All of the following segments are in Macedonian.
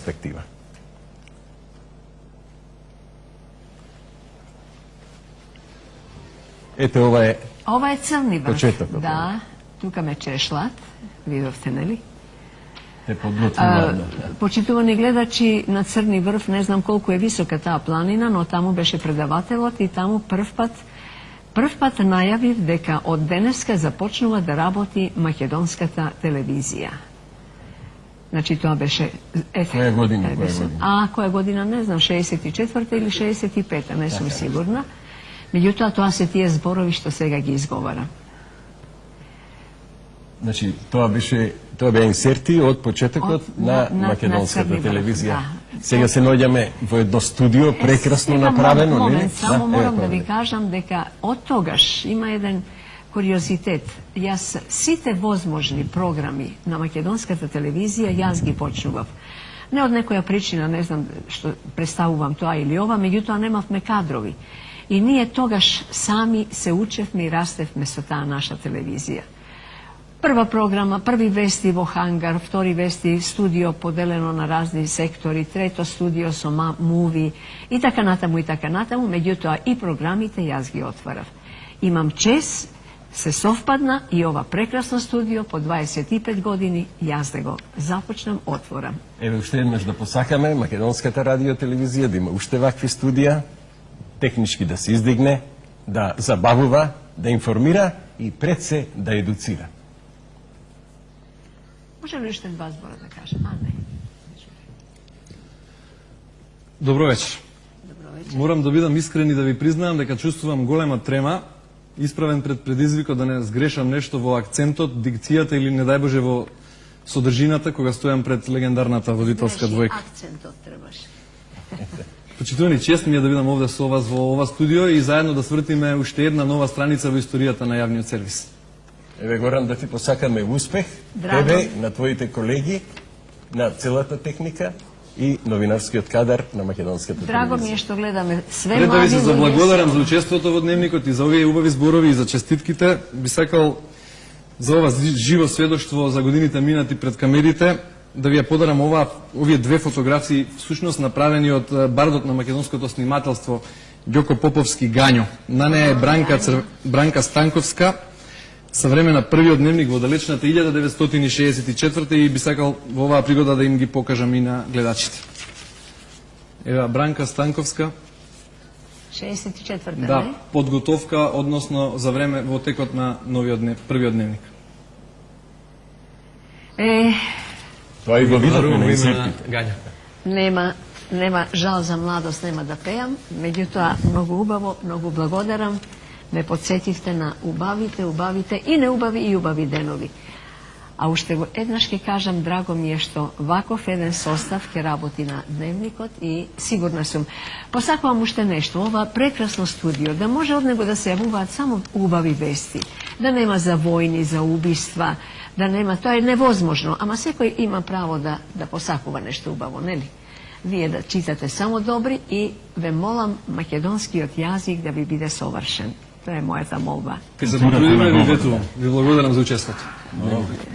перспектива. Ете, ова е Црни врв. почетокот. Да, тука ме чешлат, видовте, нели? Те подготвува. Почитувани гледачи, на Црни врв, не знам колку е висока таа планина, но таму беше предавателот и таму прв пат најавив дека од денеска започнува да работи македонската телевизија. Значи тоа беше... Која година? Која година, не знам, 64-та или 65-та, не сум сигурна. Меѓутоа, тоа се тие зборови што сега ги изговарам. Значи, тоа беа инсерти од почетокот на македонската телевизија. Сега се наоѓаме во едно студио, прекрасно направено. Момент, само морам да ви кажам дека од тогаш има еден куриозитет. Јас сите возможни програми на македонската телевизија, јас ги почнував. Не од некоја причина, не знам што представувам тоа или ова, меѓутоа немавме кадрови. И ние тогаш сами се учевме и растевме со таа наша телевизија. Прва програма, први вести во хангар, втори вести студио поделено на разни сектори, трето студио со муви и така натаму, меѓутоа и програмите јас ги отварав. Имам чест, се совпадна и ова прекрасно студио по 25 години јас да го започнам, отворам. Еве уште еднаш да посакаме македонската радио телевизија да има уште вакви студија, технички да се издигне, да забавува, да информира и пред се да едуцира. Може ли уште два збора да кажем? Не. Добро вечер. Морам да бидам искрен и да ви признаам дека чувствувам голема трема, исправен пред предизвикот да не сгрешам нешто во акцентот, дикцијата или не дај Боже во содржината кога стојам пред легендарната водителска двојка. Акцентот требаше. Почитувани, чест ми е да бидам овде со вас во ова студио и заедно да свртиме уште една нова страница во историјата на јавниот сервис. Еве, Горан, да ти посакаме успех, тебе, на твоите колеги, на целата техника и новинарскиот кадар на македонската телевизија. Драго ми е што гледаме све Пред да ви млади се луѓе. заблагодарам за учеството во Дневникот и за овие убави зборови и за честитките, би сакал за ова живо сведоштво за годините минати пред камерите да ви ја подарам овие две фотографии, всушност направени од бардот на македонското снимателство Ѓоко Поповски Гањо. На неја е Бранка Станковска, со време на првиот дневник во далечната 1964 и би сакал во оваа пригода да им ги покажам и на гледачите. Ева Бранка Станковска. 64-та, Да, не? подготовка односно за време во текот на првиот дневник. Тоа и го видовме на инсертите. Гања. Нема жал за младост, нема да пеам, меѓутоа многу убаво, многу благодарам. Ме подсетивте на убавите и неубави и убави денови. А уште го еднаш ќе кажам, драго ми е што ваков еден состав ќе работи на Дневникот и сигурна сум. Посакувам уште нешто, ова прекрасно студио, да може од него да се јавуваат само убави вести, да нема за војни, за убиства, да нема, тоа е невозможно, ама секој има право да посакува нешто убаво, нели? Вие да читате само добри и ве молам македонскиот јазик да ви биде совршен. Тоа е мојата молба. Ке се потрудиме, ви ветувам. Ви благодарам за учеството.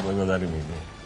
Благодарим и ви.